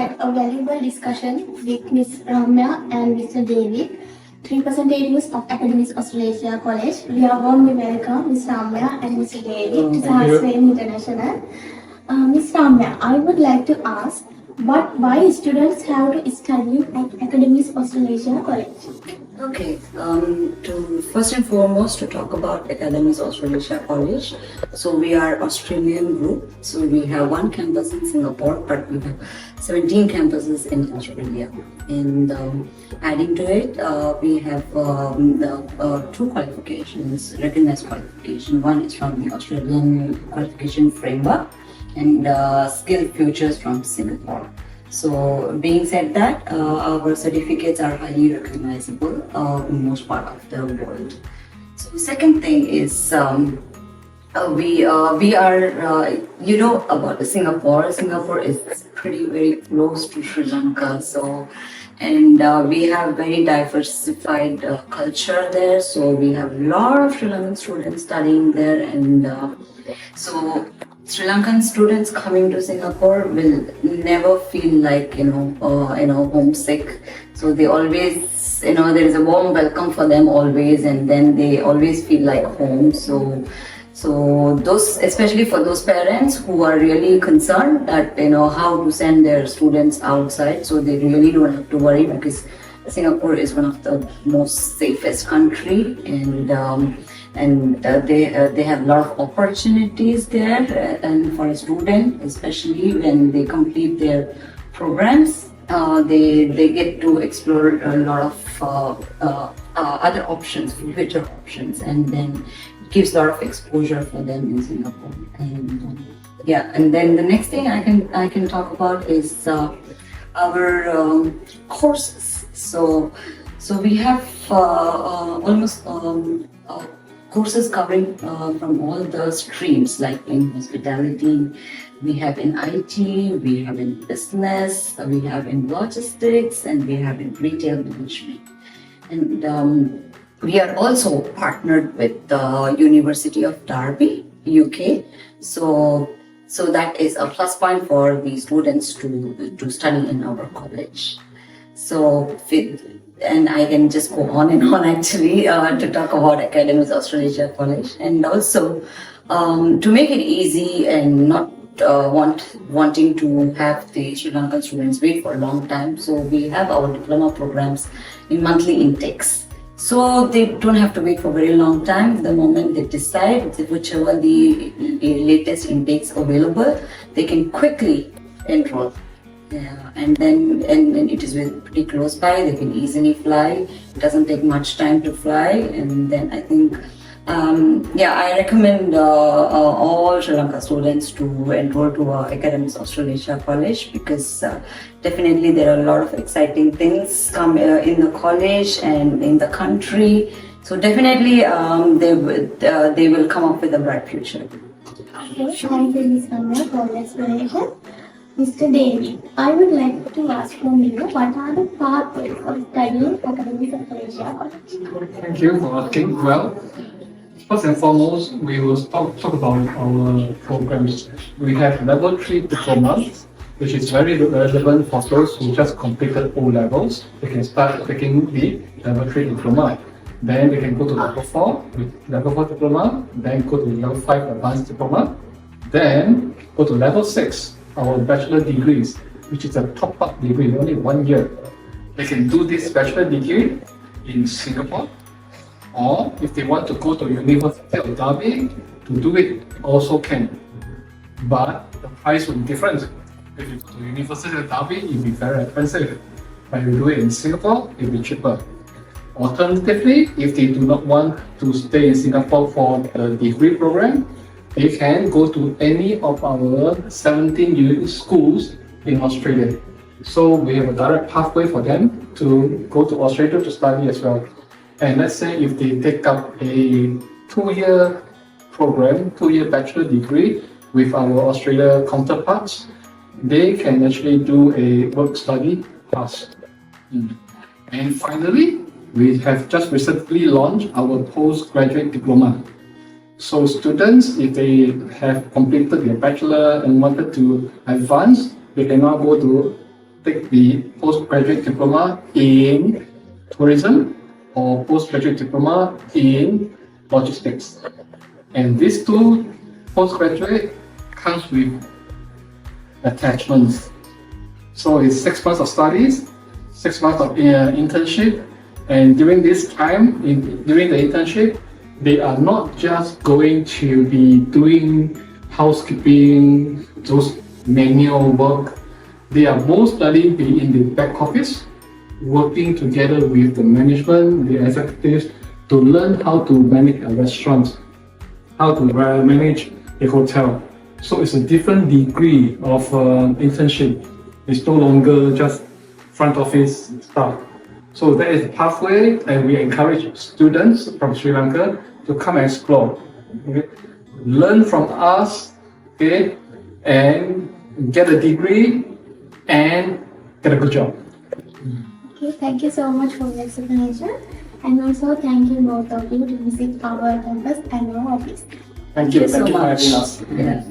had a valuable discussion with Ms. Ramya and Mr. David, representatives of Academies Australasia College. We are warmly welcome Ms. Ramya and Mr. David to Sahasrain International. Ms. Ramya, I would like to ask, why students have to study at Academies Australasia College? Okay, to first and foremost to talk about Academies Australasia College. So we are Australian group. So we have one campus in Singapore, but we have 17 campuses in Australia. And adding to it, we have two qualifications, recognized qualification. One is from the Australian qualification framework, and skill futures from Singapore. So being said that, our certificates are highly recognizable in most part of the world. So second thing is we are you know about Singapore. Singapore is very close to Sri Lanka. So and we have very diversified culture there. So we have a lot of Sri Lankan students studying there, and so Sri Lankan students coming to Singapore will never feel like homesick. So they always there is a warm welcome for them always, and then they always feel like home. So those, especially for those parents who are really concerned that how to send their students outside, so they really don't have to worry, because Singapore is one of the most safest country, and they have a lot of opportunities there, and for a student, especially when they complete their programs, they get to explore a lot of other options, future options, and then it gives a lot of exposure for them in Singapore. And and then the next thing I can talk about is our courses. So we have almost courses covering from all the streams, like in hospitality, we have in IT, we have in business, we have in logistics, and we have in retail management. And we are also partnered with the University of Derby, UK. So that is a plus point for the students to study in our college. And I can just go on and on actually to talk about Academies Australasia College, and also to make it easy and not wanting to have the Sri Lankan students wait for a long time. So we have our diploma programs in monthly intakes. So they don't have to wait for a very long time. The moment they decide, whichever the latest intakes available, they can quickly enroll. Yeah, and then it is pretty close by. They can easily fly. It doesn't take much time to fly, and then I think I recommend all Sri Lanka students to enroll to Academies Australasia College, because definitely there are a lot of exciting things come in the college and in the country. So definitely they will come up with a bright future. Okay, thank you, Ms. Ramya, for the explanation. Mr. David, I would like to ask from you, what are the pathways of studying Academies Australasia College? Thank you for asking. Well, first and foremost, we will talk about our programs. We have level 3 diploma, which is very relevant for those who just completed O levels. They can start taking the level 3 diploma. Then they can go to level 4 with level 4 diploma, then go to level 5 advanced diploma, then go to level 6. Our bachelor degrees, which is a top-up degree, only 1 year. They can do this bachelor degree in Singapore, or if they want to go to University of Derby, to do it also can. But the price will be different. If you go to University of Derby, it will be very expensive. But if you do it in Singapore, it will be cheaper. Alternatively, if they do not want to stay in Singapore for the degree program, they can go to any of our 17 schools in Australia. So we have a direct pathway for them to go to Australia to study as well. And let's say if they take up a 2-year program, 2-year bachelor degree with our Australia counterparts, they can actually do a work-study pass. And finally, we have just recently launched our postgraduate diploma. So students, if they have completed their bachelor and wanted to advance, they can now go to take the postgraduate diploma in tourism or postgraduate diploma in logistics. And these two postgraduate comes with attachments. So it's 6 months of studies, 6 months of internship, and during this time, during the internship, they are not just going to be doing housekeeping, those manual work. They are most likely be in the back office, working together with the management, the executives, to learn how to manage a restaurant, how to manage a hotel. So it's a different degree of internship. It's no longer just front office staff. So that is the pathway, and we encourage students from Sri Lanka to come and explore. Okay? Learn from us, okay, and get a degree and get a good job. Okay, thank you so much for your explanation. And also thank you both of you to visit our campus and our office. Thank you. so Thank you for much. having us. Yeah.